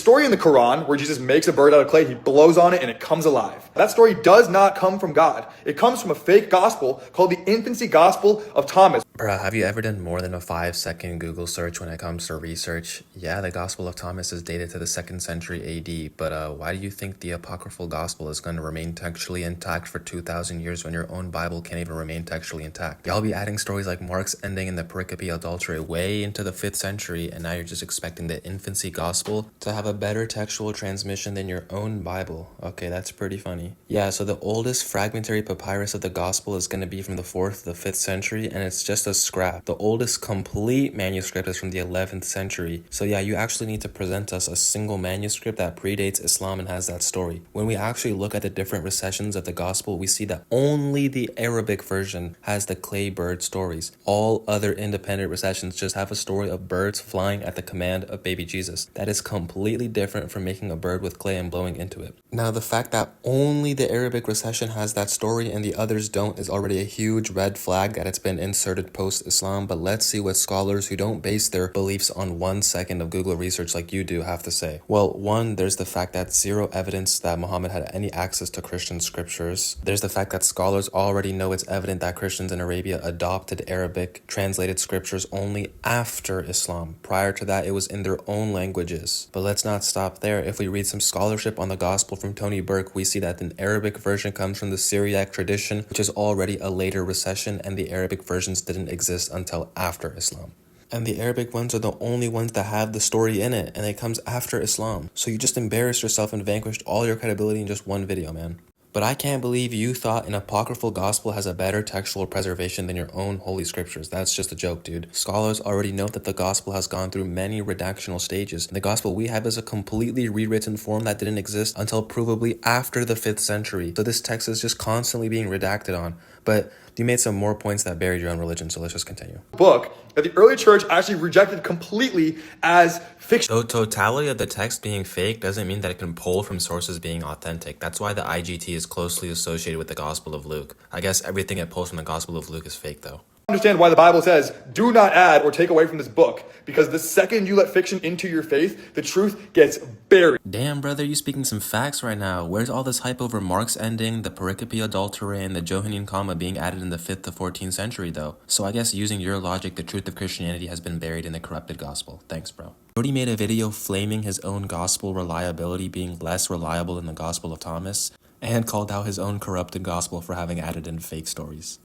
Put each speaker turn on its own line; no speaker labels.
Story in the Quran where Jesus makes a bird out of clay, he blows on it and it comes alive. That story does not come from God. It comes from a fake gospel called the Infancy Gospel of Thomas.
Bruh, have you ever done more than a 5-second Google search when it comes to research? Yeah, the Gospel of Thomas is dated to the 2nd century AD, but why do you think the apocryphal gospel is going to remain textually intact for 2,000 years when your own Bible can't even remain textually intact? Y'all be adding stories like Mark's ending in the pericope adultery way into the 5th century, and now you're just expecting the infancy gospel to have a better textual transmission than your own Bible. Okay, that's pretty funny. Yeah, so the oldest fragmentary papyrus of the gospel is going to be from the 4th to the 5th century, and it's just a scrap. The oldest complete manuscript is from the 11th century. So yeah, you actually need to present us a single manuscript that predates Islam and has that story. When we actually look at the different recensions of the gospel, we see that only the Arabic version has the clay bird stories. All other independent recensions just have a story of birds flying at the command of baby Jesus. That is completely different from making a bird with clay and blowing into it. Now, the fact that only the Arabic recension has that story and the others don't is already a huge red flag that it's been inserted post-Islam, but let's see what scholars who don't base their beliefs on 1 second of Google research like you do have to say. Well, one, there's the fact that zero evidence that Muhammad had any access to Christian scriptures. There's the fact that scholars already know it's evident that Christians in Arabia adopted Arabic translated scriptures only after Islam. Prior to that, it was in their own languages. But let's not stop there. If we read some scholarship on the gospel from Tony Burke, we see that an Arabic version comes from the Syriac tradition, which is already a later recession, and the Arabic versions didn't exist until after Islam. And the Arabic ones are the only ones that have the story in it, and it comes after Islam. So you just embarrassed yourself and vanquished all your credibility in just one video, man. But I can't believe you thought an apocryphal gospel has a better textual preservation than your own holy scriptures. That's just a joke, dude. Scholars already note that the gospel has gone through many redactional stages. The gospel we have is a completely rewritten form that didn't exist until provably after the 5th century. So this text is just constantly being redacted on. But you made some more points that buried your own religion, so let's just continue.
Book that the early church actually rejected completely as fiction.
The totality of the text being fake doesn't mean that it can pull from sources being authentic. That's why the IGT is closely associated with the Gospel of Luke. I guess everything it pulls from the Gospel of Luke is fake, though.
Understand why the Bible says, do not add or take away from this book, because the second you let fiction into your faith, the truth gets buried.
Damn, brother, you speaking some facts right now. Where's all this hype over Mark's ending, the pericope adultery, and the Johannine comma being added in the 5th to 14th century, though? So I guess using your logic, the truth of Christianity has been buried in the corrupted gospel. Thanks, bro. Brody made a video flaming his own gospel reliability being less reliable than the Gospel of Thomas, and called out his own corrupted gospel for having added in fake stories.